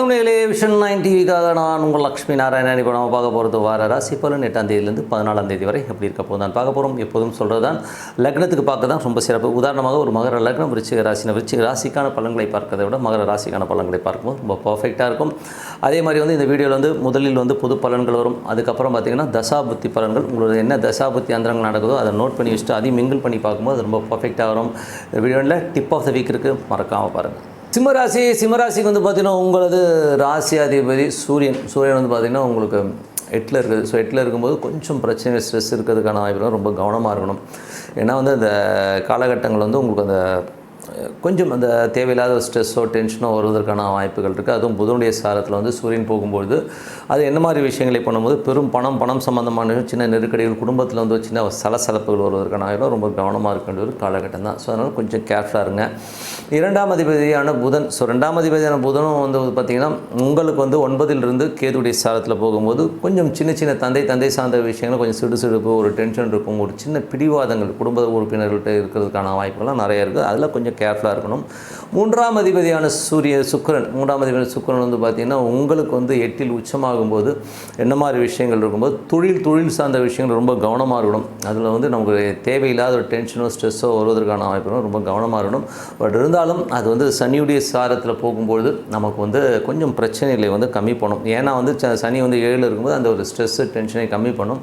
வணக்கம் நேயர்களே, விஷன் 9 டிவிக்காக நான் உங்கள் லக்ஷ்மி நாராயணன். இப்போ நம்ம பார்க்க போகிறது வார ராசி பலன் 8ஆம் தேதியிலேருந்து 14ஆம் தேதி வரை எப்படி இருக்க போது தான் பார்க்க போகிறோம். எப்போதும் சொல்கிறது தான் லக்னத்துக்கு பார்க்க தான் ரொம்ப சிறப்பு. உதாரணமாக ஒரு மகர லக்னம் விருச்சிக ராசிக்கான பலன்களை பார்க்கறதை விட மகர ராசிக்கான பலன்களை பார்க்கும்போது ரொம்ப பர்ஃபெக்டாக இருக்கும். அதே மாதிரி இந்த வீடியோவில் முதலில் பொது பலன்கள் வரும். அதுக்கப்புறம் பார்த்திங்கன்னா தசாபுத்தி பலன்கள், உங்களோட என்ன தசாபுத்தி அந்தரங்கள் நடக்குதோ அதை நோட் பண்ணி வச்சுட்டு அதையும் மிங்கிள் பண்ணி பார்க்கும்போது அது ரொம்ப பர்ஃபெக்டாக வரும். வீடியோவில் டிப் ஆஃப் த வீக் இருக்குது, மறக்காமல் பாருங்கள். சிம்மராசிக்கு பார்த்திங்கன்னா உங்களது ராசி அதிபதி சூரியன் பார்த்திங்கன்னா உங்களுக்கு 8ல் இருக்குது. ஸோ 8ல் இருக்கும்போது கொஞ்சம் பிரச்சனை, ஸ்ட்ரெஸ் இருக்கிறதுக்கான வாய்ப்புகள் ரொம்ப கவனமாக இருக்கணும். ஏன்னா அந்த காலகட்டங்கள் உங்களுக்கு கொஞ்சம் அந்த தேவையில்லாத ஸ்ட்ரெஸ்ஸோ டென்ஷனோ வருவதற்கான வாய்ப்புகள் இருக்குது. அதுவும் புதனுடைய சாரத்தில் சூரியன் போகும்போது அது என்ன மாதிரி விஷயங்களை பண்ணும்போது பெரும் பணம் சம்மந்தமான சின்ன நெருக்கடிகள், குடும்பத்தில் சின்ன சலசலப்புகள் வருவதற்கான வாய்ப்பு ரொம்ப கவனமாக இருக்க வேண்டிய ஒரு காலகட்டம் தான். ஸோ அதனால் கொஞ்சம் கேர்ஃபுல்லாக இருங்க. 2ஆம் அதிபதியான புதன், ஸோ 2ஆம் அதிபதியான புதனும் பார்த்திங்கன்னா உங்களுக்கு 9லிருந்து கேதுடைய சாரத்தில் போகும்போது கொஞ்சம் சின்ன தந்தை சார்ந்த விஷயங்கள் கொஞ்சம் சிடுசிடுப்பு, ஒரு டென்ஷன் இருக்கும், ஒரு சின்ன பிடிவாதங்கள் குடும்ப உறுப்பினர்கள்ட்ட இருக்கிறதுக்கான வாய்ப்புகள்லாம் நிறைய இருக்குது. அதில் கொஞ்சம் கேர்ஃபுல்லாக இருக்கணும். 3ஆம் அதிபதியான சுக்கிரன் பார்த்திங்கன்னா உங்களுக்கு 8ல் உச்சமாகும்போது என்ன மாதிரி விஷயங்கள் இருக்கும்போது தொழில் சார்ந்த விஷயங்கள் ரொம்ப கவனமாக இருக்கணும். அதில் நமக்கு தேவையில்லாத ஒரு டென்ஷனோ ஸ்ட்ரெஸ்ஸோ வருவதற்கான வாய்ப்புகளும் ரொம்ப கவனமாக இருக்கணும். பட் இருந்தாலும் அது சனியுடைய சாரத்தில் போகும்போது நமக்கு கொஞ்சம் பிரச்சனைகளை கம்மி பண்ணும். ஏன்னா சனி 7ல் இருக்கும்போது அந்த ஒரு ஸ்ட்ரெஸ்ஸு டென்ஷனை கம்மி பண்ணும்.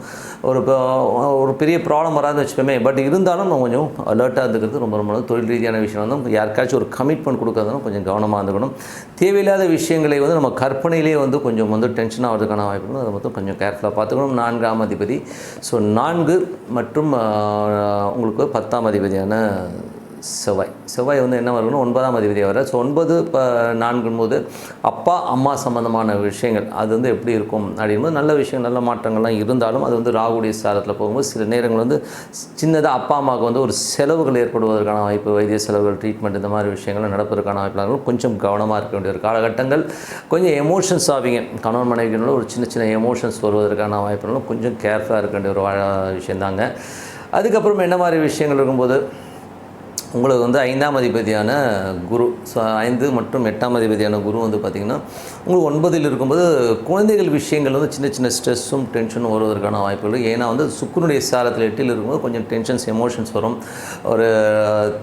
ஒரு பெரிய ப்ராப்ளம் வராதுன்னு வச்சுக்கோமே. பட் இருந்தாலும் நம்ம கொஞ்சம் அலர்ட்டாக இருந்துக்கிறது ரொம்ப தொழில் ரீதியான விஷயம் யாருக்காச்சும் ஒரு கமிட்மெண்ட் கொடுக்கறதுனா கொஞ்சம் கவனமாக இருந்துக்கணும். தேவையில்லாத விஷயங்களை நம்ம கற்பனையிலே கொஞ்சம் டென்ஷன் ஆகிறதுக்கான வாய்ப்புகள் அதை மட்டும் கொஞ்சம் கேர்ஃபுல்லாக பார்த்துக்கணும். 4ஆம் அதிபதி, ஸோ 4 மற்றும் உங்களுக்கு 10ஆம் அதிபதியான செவ்வாய் என்ன வரணும் 9ஆம் அதிபதியாக வர. ஸோ 9 4 போது அப்பா அம்மா சம்மந்தமான விஷயங்கள் அது எப்படி இருக்கும் அப்படிங்கும்போது நல்ல விஷயம், நல்ல மாற்றங்கள்லாம் இருந்தாலும் அது ராகுடைய சாரத்தில் போகும்போது சில நேரங்கள் சின்னதாக அப்பா அம்மாவுக்கு ஒரு செலவுகள் ஏற்படுவதற்கான வாய்ப்பு, வைத்திய செலவுகள், ட்ரீட்மெண்ட், இந்த மாதிரி விஷயங்கள் நடப்பதற்கான வாய்ப்புகள் கொஞ்சம் கவனமாக இருக்க வேண்டிய ஒரு காலகட்டங்கள். கொஞ்சம் எமோஷன்ஸ் ஆவீங்க, கணவன் மனைவிகளோட ஒரு சின்ன எமோஷன்ஸ் வருவதற்கான வாய்ப்புகளும் கொஞ்சம் கேர்ஃபுல்லாக இருக்க வேண்டிய ஒரு விஷயந்தாங்க. அதுக்கப்புறம் என்ன மாதிரி விஷயங்கள் இருக்கும்போது உங்களுக்கு 5ஆம் அதிபதியான குரு, ஸோ 5 மற்றும் 8ஆம் அதிபதியான குரு பார்த்திங்கன்னா உங்களுக்கு 9ல் இருக்கும்போது குழந்தைகள் விஷயங்கள் சின்ன ஸ்ட்ரெஸ்ஸும் டென்ஷனும் வருவதற்கான வாய்ப்புகள். ஏன்னா சுக்கிரனுடைய சாரத்தில் 8ல் இருக்கும்போது கொஞ்சம் டென்ஷன்ஸ், எமோஷன்ஸ் வரும். ஒரு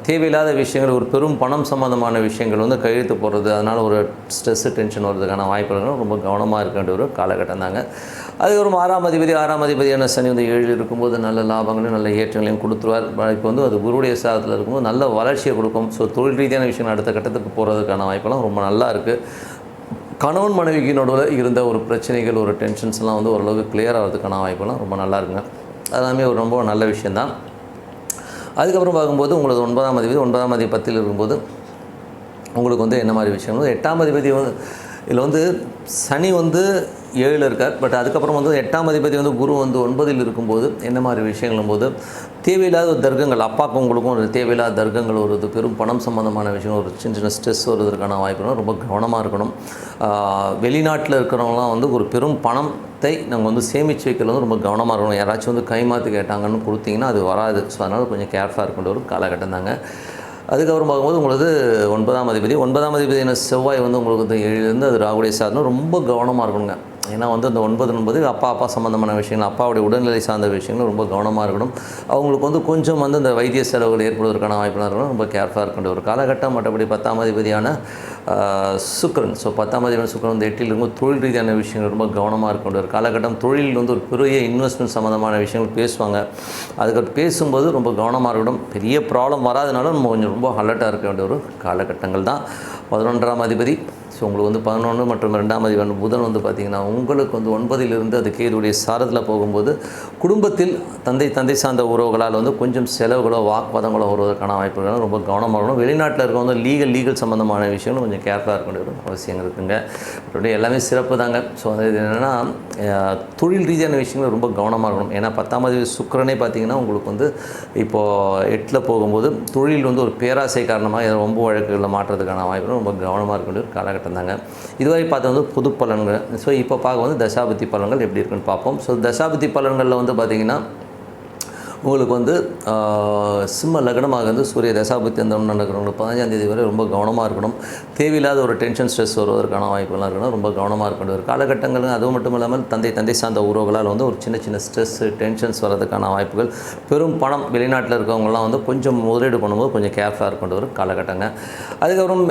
தேவையில்லாத விஷயங்கள், ஒரு பெரும் பணம் சம்மந்தமான விஷயங்கள் கையெழுத்து போடுறது, அதனால் ஒரு ஸ்ட்ரெஸ்ஸு டென்ஷன் வருவதற்கான வாய்ப்புகள் ரொம்ப கவனமாக இருக்க வேண்டிய ஒரு காலகட்டம் தாங்க. அதுக்கப்புறம் 6ஆம் அதிபதியான சனி 7ல் இருக்கும்போது நல்ல லாபங்களையும் நல்ல ஏற்றங்களையும் கொடுத்துருவார். இப்போ அது குருடைய சாரத்தில் இருக்கும்போது நல்ல வளர்ச்சியை கொடுக்கும். ஸோ தொழில் ரீதியான விஷயங்கள் அடுத்த கட்டத்துக்கு போகிறதுக்கான வாய்ப்பெல்லாம் ரொம்ப நல்லா இருக்குது. கணவன் மனைவிக்கு நடுவில் இருந்த ஒரு பிரச்சனைகள், ஒரு டென்ஷன்ஸ்லாம் ஓரளவுக்கு கிளியர் ஆகிறதுக்கான வாய்ப்பெல்லாம் ரொம்ப நல்லா இருக்குங்க. அதெல்லாமே ரொம்ப நல்ல விஷயந்தான். அதுக்கப்புறம் பார்க்கும்போது உங்களுக்கு 9ஆம் அதிபதி 10ல் இருக்கும்போது உங்களுக்கு என்ன மாதிரி விஷயங்கள் 8ஆம் அதிபதி இதில் சனி 7ல் இருக்கார். பட் அதுக்கப்புறம் 8ஆம் அதிபதி குரு 9ல் இருக்கும்போது என்ன மாதிரி விஷயங்களும் போது தேவையில்லாத ஒரு தர்க்கங்கள், அப்பாவுக்கும் உங்களுக்கும் ஒரு தேவையில்லாத தர்க்கங்கள் வருது, பெரும் பணம் சம்மந்தமான விஷயம், ஒரு சின்ன ஸ்ட்ரெஸ் வருவதற்கான வாய்ப்புகளும் ரொம்ப கவனமாக இருக்கணும். வெளிநாட்டில் இருக்கிறவங்களாம் ஒரு பெரும் பணத்தை நாங்கள் சேமித்து வைக்கிறது ரொம்ப கவனமாக இருக்கணும். யாராச்சும் கைமாற்றி கேட்டாங்கன்னு கொடுத்தீங்கன்னா அது வராது. ஸோ அதனால் கொஞ்சம் கேர்ஃபுல்லாக இருக்கின்ற ஒரு காலகட்டம் தாங்க. அதுக்கப்புறம் பார்க்கும்போது உங்களுக்கு 9ஆம் அதிபதியான செவ்வாய் உங்களுக்கு 7லேருந்து அது ராகுடைய சாதனம் ரொம்ப கவனமாக இருக்கணுங்க. ஏன்னா அந்த 9 அப்பா சம்மந்தமான விஷயங்கள், அப்பாவுடைய உடல்நிலை சார்ந்த விஷயங்கள் ரொம்ப கவனமாக இருக்கணும். அவங்களுக்கு கொஞ்சம் இந்த வைத்திய செலவுகள் ஏற்படுவதற்கான வாய்ப்புலாம் இருக்கணும். ரொம்ப கேர்ஃபுல்லாக இருக்கின்ற ஒரு காலகட்டம். மற்றபடி 10ஆம் அதிபதியான சுக்கிரன், ஸோ 10ஆம் அதிபதியான சுக்கிரன் 8ல் இருக்கும் தொழில் ரீதியான விஷயங்கள் ரொம்ப கவனமாக இருக்கின்ற ஒரு காலகட்டம். தொழிலில் ஒரு பெரிய இன்வெஸ்ட்மெண்ட் சம்மந்தமான விஷயங்கள் பேசுவாங்க. அதுக்கு பேசும்போது ரொம்ப கவனமாக இருக்கணும். பெரிய ப்ராப்ளம் வராதனால நம்ம கொஞ்சம் ரொம்ப அலர்ட்டாக இருக்க வேண்டிய ஒரு காலகட்டங்கள் தான். 11ஆம் அதிபதி, ஸோ உங்களுக்கு 11 மற்றும் 2ஆம் அதிபதி புதன் பார்த்திங்கன்னா உங்களுக்கு 9லிருந்து அது கேதுடைய சாரத்தில் போகும்போது குடும்பத்தில் தந்தை சார்ந்த உறவுகளால் கொஞ்சம் செலவுகளோ வாக்குவாதங்களோ வருவதற்கான வாய்ப்புகள் ரொம்ப கவனமாக இருக்கணும். வெளிநாட்டில் இருக்கவங்க லீகல் சம்மந்தமான விஷயங்களும் கொஞ்சம் கேர்ஃபுல்லாக இருக்க வேண்டிய ஒரு அவசியம் இருக்குங்க. அப்படி எல்லாமே சிறப்பு தாங்க. ஸோ இது என்னென்னா தொழில் ரீதியான விஷயங்கள் ரொம்ப கவனமாக இருக்கணும். ஏன்னா 10ஆம் அதிபதி சுக்கிரனே பார்த்திங்கன்னா உங்களுக்கு இப்போது 8ல் போகும்போது தொழில் ஒரு பேராசை காரணமாக ரொம்ப வழக்குகளில் மாற்றுறதுக்கான வாய்ப்புகள் ரொம்ப கவனமாக இருக்க வேண்டிய ஒரு காலகட்டம் தாங்க. இதுவரை பார்த்தது பொது பலன்கள். ஸோ இப்போ பார்க்க தசாபுத்தி பலன்கள் எப்படி இருக்குன்னு பார்ப்போம். ஸோ தசாபுத்தி பலன்களில் பார்த்திங்கன்னா உங்களுக்கு வந்து சிம்ம லக்னமாக இருந்து சூரிய தசாபுத்தி அந்தரம் நடக்கிறவங்களுக்கு 15ஆம் தேதி வரை ரொம்ப கவனமாக இருக்கணும். தேவையில்லாத ஒரு டென்ஷன் ஸ்ட்ரெஸ் வருவதற்கான வாய்ப்புகள்லாம் இருக்கணும். ரொம்ப கவனமாக இருக்க வேண்டிய ஒரு காலகட்டங்கள். அதுவும் மட்டும் இல்லாமல் தந்தை சார்ந்த உறவுகளால் வந்து ஒரு சின்ன ஸ்ட்ரெஸ் டென்ஷன்ஸ் வரதுக்கான வாய்ப்புகள். பெரும் பணம் வெளிநாட்டில் இருக்கவங்கலாம் வந்து கொஞ்சம் முதலீடு பண்ணும்போது கொஞ்சம் கேர்ஃபுல்லாக இருக்க வேண்டிய ஒரு காலகட்டங்க. அதுக்கப்புறம்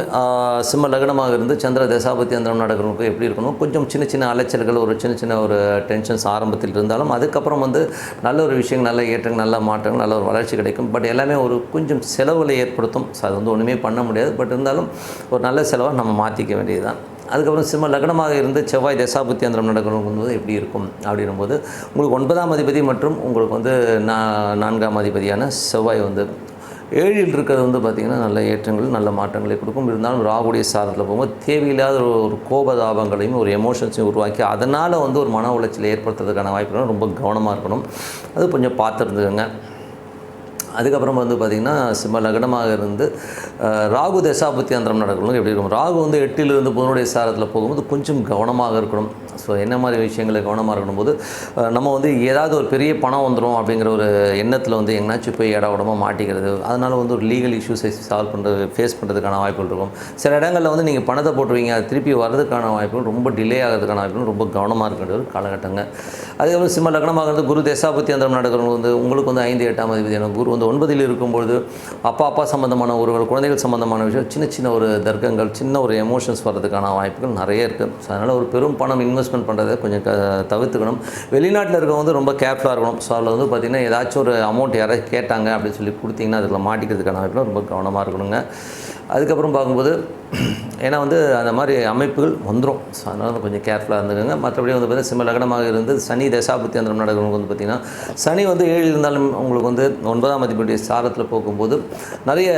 சிம்ம லக்னமாக இருந்து சந்திர தசாபுத்தி அந்தரம் நடக்கிறவங்களுக்கு எப்படி இருக்கணும், கொஞ்சம் சின்ன அலைச்சல்கள், ஒரு சின்ன ஒரு டென்ஷன்ஸ் ஆரம்பத்தில் இருந்தாலும் அதுக்கப்புறம் வந்து நல்ல ஒரு விஷயங்கள், நல்ல ஏற்றங்கள், நல்ல மாற்றங்கள், நல்ல ஒரு வளர்ச்சி கிடைக்கும். பட் எல்லாமே ஒரு கொஞ்சம் செலவுகளை ஏற்படுத்தும். ஸோ அது வந்து ஒன்றுமே பண்ண முடியாது. பட் இருந்தாலும் ஒரு நல்ல செலவாக நம்ம மாற்றிக்க வேண்டியது தான். அதுக்கப்புறம் சிம்ம லக்னமாக இருந்து செவ்வாய் தசாபுத்தி அந்தரம் நடக்கணும்போது எப்படி இருக்கும் அப்படின்னும்போது உங்களுக்கு 9ஆம் அதிபதி மற்றும் உங்களுக்கு வந்து 4ஆம் அதிபதியான செவ்வாய் வந்து 7ல் இருக்கிறது வந்து பார்த்திங்கன்னா நல்ல ஏற்றங்கள், நல்ல மாற்றங்களை கொடுக்கும். இருந்தாலும் ராகுடைய சாரத்தில் போகும்போது தேவையில்லாத ஒரு கோபதாபங்களையும் ஒரு எமோஷன்ஸையும் உருவாக்கி அதனால் வந்து ஒரு மன உளைச்சலை ஏற்படுத்துறதுக்கான வாய்ப்புகளும் ரொம்ப கவனமாக இருக்கணும். அது கொஞ்சம் பார்த்துருந்துங்க. அதுக்கப்புறம் வந்து பார்த்திங்கன்னா சிம்ம லக்னமாக இருந்து ராகு தசாபுத்தி அந்தரம் நடக்கணும் எப்படி இருக்கும். ராகு வந்து 8லிருந்து புதனுடைய சாரத்தில் போகும்போது கொஞ்சம் கவனமாக இருக்கணும். ஸோ என்ன மாதிரி விஷயங்களை கவனமாக இருக்கணும் போது நம்ம வந்து ஏதாவது ஒரு பெரிய பணம் வந்துடும் அப்படிங்கிற ஒரு எண்ணத்தில் வந்து எங்கேனாச்சும் போய் உடம்பு மாட்டிக்கிறது, அதனால் வந்து ஒரு லீகல் இஷ்யூஸை சால்வ் பண்ணுறது ஃபேஸ் பண்ணுறதுக்கான வாய்ப்புகள் இருக்கும். சில இடங்களில் வந்து நீங்கள் பணத்தை போட்டுருவீங்க, அது திருப்பி வர்றதுக்கான வாய்ப்புகள், ரொம்ப டிலே ஆகிறதுக்கான வாய்ப்புகள், ரொம்ப கவனமாக இருக்க வேண்டிய ஒரு காலகட்டங்க. அதுக்கப்புறம் சிம்ம லக்னமாக இருந்து குரு தசாபுத்தி அந்தரம் நடக்கிறவங்க வந்து உங்களுக்கு வந்து 5, 8ஆம் அதிபதியான குரு வந்து 9ல் இருக்கும்பொழுது அப்பா சம்மந்தமான உறவுகள், குழந்தைகள் சம்மந்தமான விஷயம், சின்ன ஒரு தர்க்கங்கள், சின்ன ஒரு எமோஷன்ஸ் வர்றதுக்கான வாய்ப்புகள் நிறைய இருக்குது. ஸோ அதனால் ஒரு பெரும் பணம் இன்வெஸ்ட்மெண்ட் பண்ணுறதை கொஞ்சம் தவிர்த்துக்கணும். வெளிநாட்டில் இருக்கவங்க வந்து ரொம்ப கேர்ஃபுல்லாக இருக்கணும். ஸோ அதில் வந்து பார்த்திங்கன்னா ஏதாச்சும் ஒரு அமௌண்ட் யாராவது கேட்டாங்க அப்படின்னு சொல்லி கொடுத்தீங்கன்னா அதில் மாட்டிக்கிறதுக்கான வாய்ப்புகள் ரொம்ப கவனமாக இருக்கணுங்க. அதுக்கப்புறம் பார்க்கும்போது ஏன்னா வந்து அந்த மாதிரி அமைப்புகள் வந்துடும். ஸோ அதனால் கொஞ்சம் கேர்ஃபுல்லாக இருந்துக்கோங்க. மற்றபடி வந்து பார்த்திங்கன்னா சிம்ம லக்னமாக இருந்து சனி தசாபுத்தி அந்தரம் நடக்கிறவங்க வந்து பார்த்திங்கன்னா சனி வந்து 7ல் இருந்தாலும் உங்களுக்கு வந்து 9ஆம் அதிபதியுடைய சாரத்தில் போகும்போது நிறைய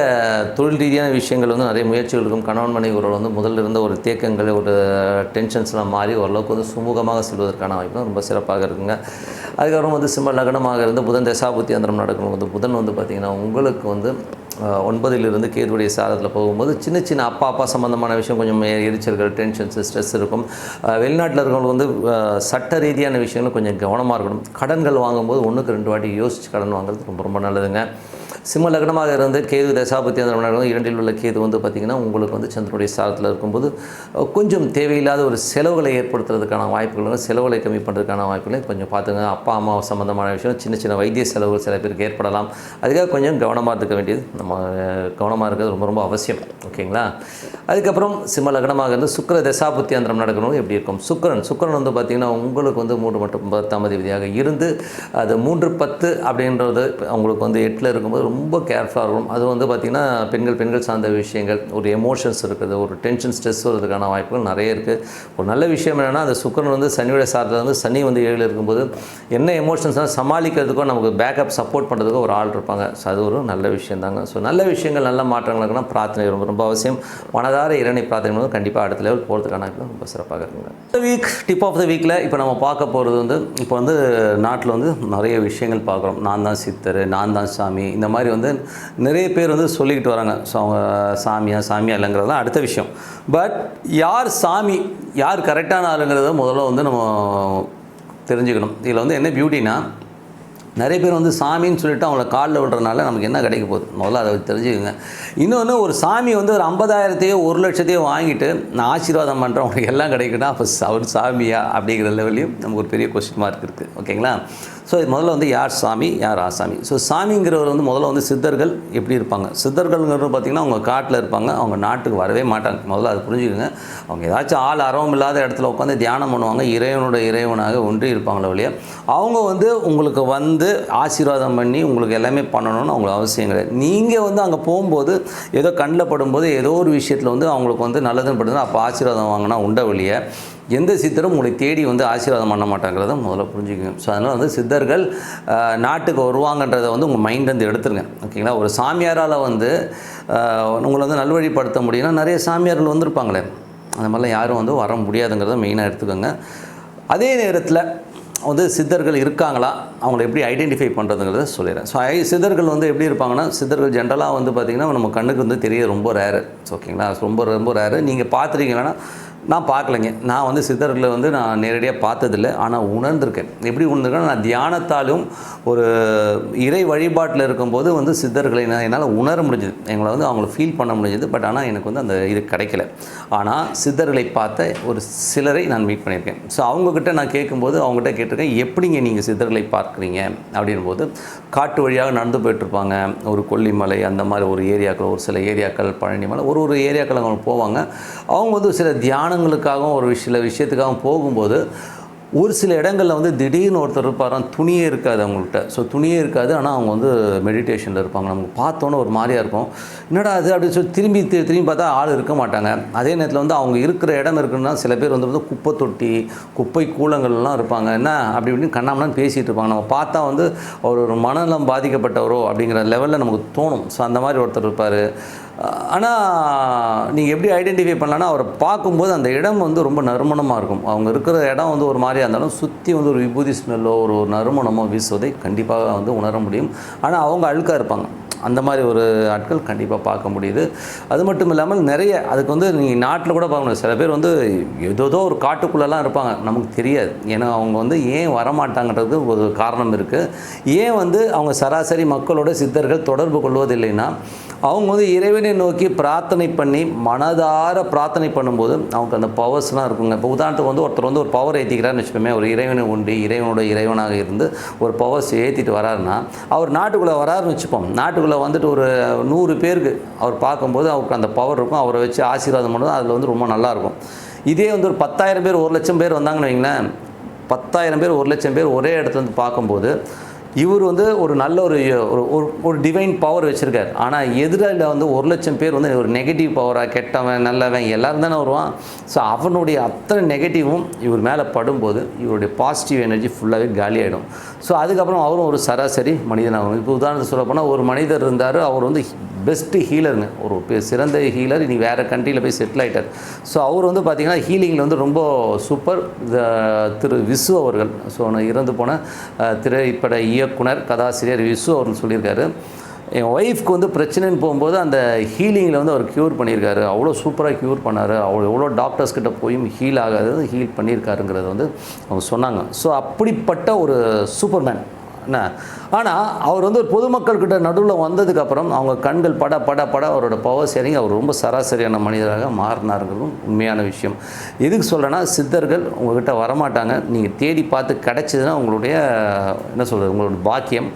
தொழில் ரீதியான விஷயங்கள் வந்து நிறைய முயற்சிகள் இருக்கும். கணவன் மனைவி உறவு வந்து முதல்ல இருந்த ஒரு தேக்கங்கள், ஒரு டென்ஷன்ஸ்லாம் மாறி ஓரளவுக்கு வந்து சுமூகமாக செல்வதற்கான வாய்ப்பு ரொம்ப சிறப்பாக இருக்குங்க. அதுக்கப்புறம் வந்து சிம்ம லக்னமாக இருந்து புதன் தசாபுத்தி அந்தரம் நடக்கணும். வந்து புதன் வந்து பார்த்திங்கன்னா உங்களுக்கு வந்து 9லிருந்து கேதுவுடைய சாரத்தில் போகும்போது சின்ன அப்பா சம்மந்தமான விஷயம், கொஞ்சம் எரிச்சல்கள், டென்ஷன்ஸ், ஸ்ட்ரெஸ் இருக்கும். வெளிநாட்டில் இருக்கிறவங்களுக்கு வந்து சட்ட ரீதியான விஷயங்கள் கொஞ்சம் கவனமாக இருக்கணும். கடன்கள் வாங்கும்போது 1க்கு 2 வாட்டி யோசித்து கடன் வாங்குறது ரொம்ப நல்லதுங்க. சிம்ம லக்னமாக இருந்து கேது தசாபுத்தி அந்தரம் நடக்கும். 2ல் உள்ள கேது வந்து பார்த்திங்கன்னா உங்களுக்கு வந்து சந்திரனுடைய சாரத்தில் இருக்கும்போது கொஞ்சம் தேவையில்லாத ஒரு செலவுகளை ஏற்படுத்துறதுக்கான வாய்ப்புகள், செலவுகளை கம்மி பண்ணுறதுக்கான வாய்ப்புகளை கொஞ்சம் பார்த்துங்க. அப்பா அம்மா சம்மந்தமான விஷயம், சின்ன வைத்திய செலவுகள் சில பேருக்கு ஏற்படலாம். அதுக்காக கொஞ்சம் கவனமாக இருக்க வேண்டியது, நம்ம கவனமாக இருக்கிறது ரொம்ப அவசியம். ஓகேங்களா. அதுக்கப்புறம் சிம்ம லக்னமாக இருந்து சுக்கிர தசாபுத்தி அந்தரம் நடக்கணும் எப்படி இருக்கும். சுக்கிரன் வந்து பார்த்திங்கன்னா உங்களுக்கு வந்து 3 மற்றும் 10ஆம் அதிபதியாக இருந்து அது 3, 10 அப்படின்றது உங்களுக்கு வந்து 8ல் இருக்கும்போது ரொம்ப கேர்ஃபுல்லாக இருக்கும். அது வந்து பார்த்திங்கன்னா பெண்கள் சார்ந்த விஷயங்கள், ஒரு எமோஷன்ஸ் இருக்குது, ஒரு டென்ஷன், ஸ்ட்ரெஸ் வரதுக்கான வாய்ப்புகள் நிறைய இருக்குது. ஒரு நல்ல விஷயம் என்னென்னா அந்த சுக்கிரன் வந்து சனியோட சாரத்தில் வந்து சனி வந்து 7ல் இருக்கும்போது என்ன எமோஷன்ஸ்னால் சமாளிக்கிறதுக்கோ நமக்கு பேக்கப் சப்போர்ட் பண்ணுறதுக்கோ ஒரு ஆள் இருப்பாங்க. ஸோ அது ஒரு நல்ல விஷயம் தாங்க. ஸோ நல்ல விஷயங்கள், நல்ல மாற்றங்களுக்குனா பிரார்த்தனை ரொம்ப அவசியம். மனதார இறைவனை பிரார்த்தனை பண்ணும்போது கண்டிப்பாக அடுத்த லெவல் போகிறதுக்கான ரொம்ப சிறப்பாக இருக்குங்க. இந்த வீக் டிப் ஆஃப் த வீக்கில் இப்போ நம்ம பார்க்க போகிறது வந்து இப்போ வந்து நாட்டில் வந்து நிறைய விஷயங்கள் பார்க்குறோம். நான் தான் சித்தர், நான் தான் சாமி, இந்த மாதிரி வந்து நிறைய பேர் வந்து சொல்லிக்கிட்டு வராங்க. ஸோ அவங்க சாமியா இல்லைங்கிறதுலாம் அடுத்த விஷயம். பட் யார் சாமி, யார் கரெக்டான ஆளுங்கிறத முதல்ல வந்து நம்ம தெரிஞ்சுக்கணும். இதில் வந்து என்ன பியூட்டினா, நிறைய பேர் வந்து சாமின்னு சொல்லிட்டு அவங்கள காலில் விடுறதுனால நமக்கு என்ன கிடைக்க போகுது, முதல்ல அதை தெரிஞ்சுக்கோங்க. இன்னொன்று, ஒரு சாமி வந்து ஒரு 50,000த்தையோ 1,00,000த்தையோ வாங்கிட்டு நான் ஆசீர்வாதம் பண்ணுறேன் உங்களுக்கு எல்லாம் கிடைக்குன்னா அப்போ அவர் சாமியா அப்படிங்கிற லெவலையும் நமக்கு ஒரு பெரிய கொஸ்டின் மார்க் இருக்குது. ஓகேங்களா. ஸோ முதல்ல வந்து யார் சாமி, யார் ஆசாமி. ஸோ சாமிங்கிறவர் வந்து முதல்ல வந்து சித்தர்கள் எப்படி இருப்பாங்க. சித்தர்கள்ங்கிறது பார்த்திங்கன்னா அவங்க காட்டில் இருப்பாங்க, அவங்க நாட்டுக்கு வரவே மாட்டாங்க. முதல்ல அதை புரிஞ்சுக்கோங்க. அவங்க ஏதாச்சும் ஆள் அரவம் இல்லாத இடத்துல உட்காந்து தியானம் பண்ணுவாங்க, இறைவனாக ஒன்றி இருப்பாங்களே ஒழிய அவங்க வந்து உங்களுக்கு வந்து ஆசீர்வாதம் பண்ணி உங்களுக்கு எல்லாமே பண்ணணும்னு அவங்களுக்கு அவசியம் கிடையாது. நீங்கள் வந்து அங்கே போகும்போது ஏதோ கண்ணில் படும்போது ஏதோ ஒரு விஷயத்தில் வந்து அவங்களுக்கு வந்து நல்லதுன்னு படுதுன்னா அப்போ ஆசீர்வாதம் வாங்கினா உண்ட வழியை எந்த சித்தரும் உங்களை தேடி வந்து ஆசீர்வாதம் பண்ண மாட்டாங்கிறத முதல்ல புரிஞ்சுக்கணும். ஸோ அதனால் வந்து சித்தர்கள் நாட்டுக்கு வருவாங்கன்றதை வந்து உங்கள் மைண்ட்லேருந்து எடுத்துருங்க. ஓகேங்களா. ஒரு சாமியாரால் வந்து உங்களை வந்து நல்வழிப்படுத்த முடியும்னா நிறைய சாமியார்கள் வந்திருப்பாங்களே, அந்த மாதிரிலாம் யாரும் வந்து வர முடியாதுங்கிறத மெயினாக எடுத்துக்கோங்க. அதே நேரத்தில் வந்து சித்தர்கள் இருக்காங்களா, அவங்கள எப்படி ஐடென்டிஃபை பண்ணுறதுங்கிறத சொல்லிடுறேன். ஸோ சித்தர்கள் வந்து எப்படி இருப்பாங்கன்னா, சித்தர்கள் ஜென்ரலாக வந்து பார்த்திங்கன்னா நம்ம கண்ணுக்கு வந்து தெரிய ரொம்ப ரேரு. ஓகேங்களா. ரொம்ப ரேரு. நீங்கள் பார்த்துருக்கீங்கன்னா நான் பார்க்கலைங்க. நான் வந்து சித்தர்களை வந்து நான் நேரடியாக பார்த்ததில்ல. ஆனால் உணர்ந்திருக்கேன். எப்படி உணர்ந்திருக்கேன்னா, நான் தியானத்தாலும் ஒரு இறை வழிபாட்டில் இருக்கும்போது வந்து சித்தர்களை என்னால் உணர முடிஞ்சுது. எங்களை வந்து அவங்கள ஃபீல் பண்ண முடிஞ்சுது. பட் ஆனால் எனக்கு வந்து அந்த இது கிடைக்கல. ஆனால் சித்தர்களை பார்த்த ஒரு சிலரை நான் மீட் பண்ணியிருக்கேன். ஸோ அவங்கக்கிட்ட நான் கேட்கும்போது அவங்ககிட்ட கேட்டிருக்கேன், எப்படிங்க நீங்கள் சித்தர்களை பார்க்குறீங்க அப்படின்போது, காட்டு வழியாக நடந்து போயிட்டுருப்பாங்க. ஒரு கொல்லிமலை அந்த மாதிரி ஒரு ஏரியாக்கள், ஒரு சில ஏரியாக்கள், பழனிமலை, ஒரு ஏரியாக்கள் அவங்க போவாங்க. அவங்க வந்து சில தியானங்களுக்காகவும் சில விஷயத்துக்காகவும் போகும்போது ஒரு சில இடங்களில் வந்து திடீர்னு ஒருத்தர் இருப்பாராம், துணியே இருக்காது அவங்கள்ட்ட. ஸோ துணியே இருக்காது, ஆனால் அவங்க வந்து மெடிடேஷனில் இருப்பாங்க. நமக்கு பார்த்தோன்னே ஒரு மாதிரியாக இருக்கும், என்னடா அது அப்படின்னு சொல்லி திரும்பி பார்த்தா ஆள் இருக்க மாட்டாங்க. அதே நேரத்தில் வந்து அவங்க இருக்கிற இடம் இருக்குன்னா சில பேர் வந்து குப்பை தொட்டி, குப்பை கூலங்கள்லாம் இருப்பாங்க. என்ன அப்படி இப்படின்னு கண்ணாமலாம் பேசிகிட்டு இருப்பாங்க. நம்ம பார்த்தா வந்து அவர் ஒரு மனநலம் பாதிக்கப்பட்டவரோ அப்படிங்கிற லெவலில் நமக்கு தோணும். ஸோ அந்த மாதிரி ஒருத்தர் இருப்பார். ஆனால் நீங்கள் எப்படி ஐடென்டிஃபை பண்ணலான்னா, அவரை பார்க்கும்போது அந்த இடம் வந்து ரொம்ப நறுமணமாக இருக்கும். அவங்க இருக்கிற இடம் வந்து ஒரு மாதிரியாக இருந்தாலும் சுற்றி வந்து ஒரு விபூதி ஸ்மெல்லோ ஒரு நறுமணமோ வீசுவதை கண்டிப்பாக வந்து உணர முடியும். ஆனால் அவங்க அழுக்காக இருப்பாங்க. அந்த மாதிரி ஒரு ஆட்கள் கண்டிப்பாக பார்க்க முடியுது. அது மட்டும் இல்லாமல் நிறைய அதுக்கு வந்து நீங்கள் நாட்டில் கூட பார்க்கணும். சில பேர் வந்து ஏதோ ஒரு காட்டுக்குள்ளெல்லாம் இருப்பாங்க, நமக்கு தெரியாது. ஏன்னா அவங்க வந்து ஏன் வரமாட்டாங்கன்றது ஒரு காரணம் இருக்குது. ஏன் வந்து அவங்க சராசரி மக்களோட சித்தர்கள் தொடர்பு கொள்வதில்லைன்னா, அவங்க வந்து இறைவனை நோக்கி பிரார்த்தனை பண்ணி மனதார பிரார்த்தனை பண்ணும்போது அவங்களுக்கு அந்த பவர்ஸ்லாம் இருக்குங்க. இப்போ உதாரணத்துக்கு வந்து ஒருத்தர் வந்து ஒரு பவர் ஏற்றிக்கிறான்னு வச்சுக்கோமே, ஒரு இறைவனை உண்டு இறைவனோட இறைவனாக இருந்து ஒரு பவர்ஸ் ஏற்றிட்டு வராருன்னா, அவர் நாட்டுக்குள்ளே வராருன்னு வச்சுப்போம். நாட்டுக்குள்ளே வந்துட்டு ஒரு 100 பேருக்கு அவர் பார்க்கும்போது அவருக்கு அந்த பவர் இருக்கும். அவரை வச்சு ஆசீர்வாதம் பண்ணுறது அதில் வந்து ரொம்ப நல்லாயிருக்கும். இதே வந்து ஒரு 10,000 பேர் 1,00,000 பேர் வந்தாங்கன்னு வைங்களேன், 10,000 பேர் 1,00,000 பேர் ஒரே இடத்துல வந்து பார்க்கும்போது இவர் வந்து ஒரு நல்ல ஒரு டிவைன் பவர் வச்சுருக்கார். ஆனால் எதிரில் வந்து 1,00,000 பேர் வந்து ஒரு நெகட்டிவ் பவராக, கெட்டவன் நல்லவன் எல்லோரும் தானே வருவான். ஸோ அவனுடைய அத்தனை நெகட்டிவும் இவர் மேலே படும்போது இவருடைய பாசிட்டிவ் எனர்ஜி ஃபுல்லாகவே காலியாகிடும். ஸோ அதுக்கப்புறம் அவரும் ஒரு சராசரி மனிதனாகும். இப்போ உதாரணத்துக்கு சொல்ல போனால் ஒரு மனிதர் இருந்தார், அவர் வந்து பெஸ்ட்டு ஹீலருங்க, ஒரு சிறந்த ஹீலர். இனி வேறு கண்ட்ரியில் போய் செட்டில் ஆகிட்டார். ஸோ அவர் வந்து பார்த்திங்கன்னா ஹீலிங்கில் வந்து ரொம்ப சூப்பர். திரு விசு அவர்கள், ஸோ இறந்து போன திரைப்பட இயக்குனர் கதாசிரியர் விசு அவர்கள் சொல்லியிருக்காரு, என் ஒய்ஃப்க்கு வந்து பிரச்சனைன்னு போகும்போது அந்த ஹீலிங்கில் வந்து அவர் க்யூர் பண்ணியிருக்காரு. அவ்வளோ சூப்பராக க்யூர் பண்ணார். எவ்வளோ டாக்டர்ஸ்கிட்ட போயும் ஹீல் ஆகாதது ஹீல் பண்ணியிருக்காருங்கிறத வந்து அவங்க சொன்னாங்க. ஸோ அப்படிப்பட்ட ஒரு சூப்பர்மேன் என்ன. ஆனால் அவர் வந்து ஒரு பொதுமக்கள்கிட்ட நடுவில் வந்ததுக்கப்புறம் அவங்க கண்கள் பட அவரோட பவர் இறங்கி அவர் ரொம்ப சராசரியான மனிதராக மாறினாருங்கிறதும் உண்மையான விஷயம். எதுக்கு சொல்கிறேன்னா, சித்தர்கள் உங்கள்கிட்ட வரமாட்டாங்க. நீங்கள் தேடி பார்த்து கிடச்சிதுன்னா உங்களுடைய என்ன சொல்கிறது, உங்களோட பாக்கியம்.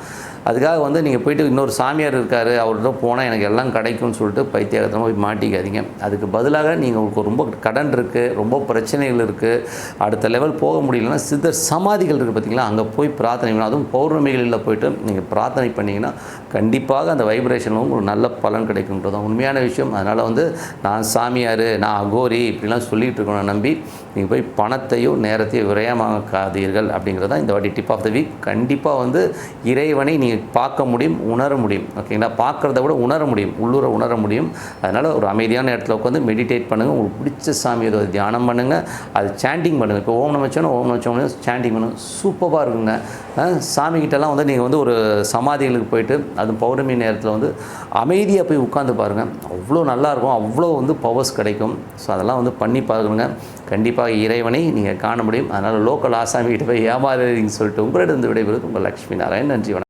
அதுக்காக வந்து நீங்கள் போய்ட்டு இன்னொரு சாமியார் இருக்கார் அவர்கிட்ட போனால் எனக்கு எல்லாம் கிடைக்கும்னு சொல்லிட்டு பைத்தியகாரத்தமாக போய் மாட்டிக்காதீங்க. அதுக்கு பதிலாக நீங்கள் உங்களுக்கு ரொம்ப கடன் இருக்குது, ரொம்ப பிரச்சனைகள் இருக்குது, அடுத்த லெவல் போக முடியலன்னா சித்தர் சமாதிகள் இருக்குது பார்த்திங்களா, அங்கே போய் பிரார்த்தனை பண்ணணும். அதுவும் பௌர்ணமிகளில் போய்ட்டு நீங்கள் பிரார்த்தனை பண்ணிங்கன்னா கண்டிப்பாக அந்த வைப்ரேஷனில் உங்களுக்கு நல்ல பலன் கிடைக்கும்ன்றது தான் உண்மையான விஷயம். அதனால் வந்து நான் சாமியார், நான் அகோரி இப்படிலாம் சொல்லிகிட்டு இருக்கணும் நம்பி நீங்கள் போய் பணத்தையோ நேரத்தையோ விரயமாக்காதீர்கள் அப்படிங்கிறதான் இந்த வாட்டி டிப் ஆஃப் த வீக். கண்டிப்பாக வந்து இறைவனை நீங்கள் பார்க்க முடியும், உணர முடியும். ஓகேங்களா, பார்க்குறத விட உணர முடியும், உள்ளூர உணர முடியும். அதனால் ஒரு அமைதியான இடத்துல உட்காந்து மெடிடேட் பண்ணுங்கள். உங்களுக்கு பிடிச்ச சாமி ஏதோ தியானம் பண்ணுங்கள், அது சாண்டிங் பண்ணுங்கள். இப்போ ஓம் நமச்சிவாய சாண்டிங் பண்ணுங்கள், சூப்பராக இருக்குங்க. சாமிக்கிட்டலாம் வந்து நீங்கள் வந்து ஒரு சமாதிகளுக்கு போயிட்டு அது பௌர்ணமி நேரத்தில் வந்து அமைதியாக போய் உட்காந்து பாருங்கள், அவ்வளோ நல்லாயிருக்கும், அவ்வளோ வந்து பவர்ஸ் கிடைக்கும். ஸோ அதெல்லாம் வந்து பண்ணி பாருங்க, கண்டிப்பாக இறைவனை நீங்கள் காண முடியும். அதனால் லோக்கல் ஆசாமிகிட்ட போய் ஏமாறுறீங்கன்னு சொல்லிட்டு உங்களிடம் விடைபெறுவது உங்கள் லக்ஷ்மி நாராயணன். நன்றி, வணக்கம்.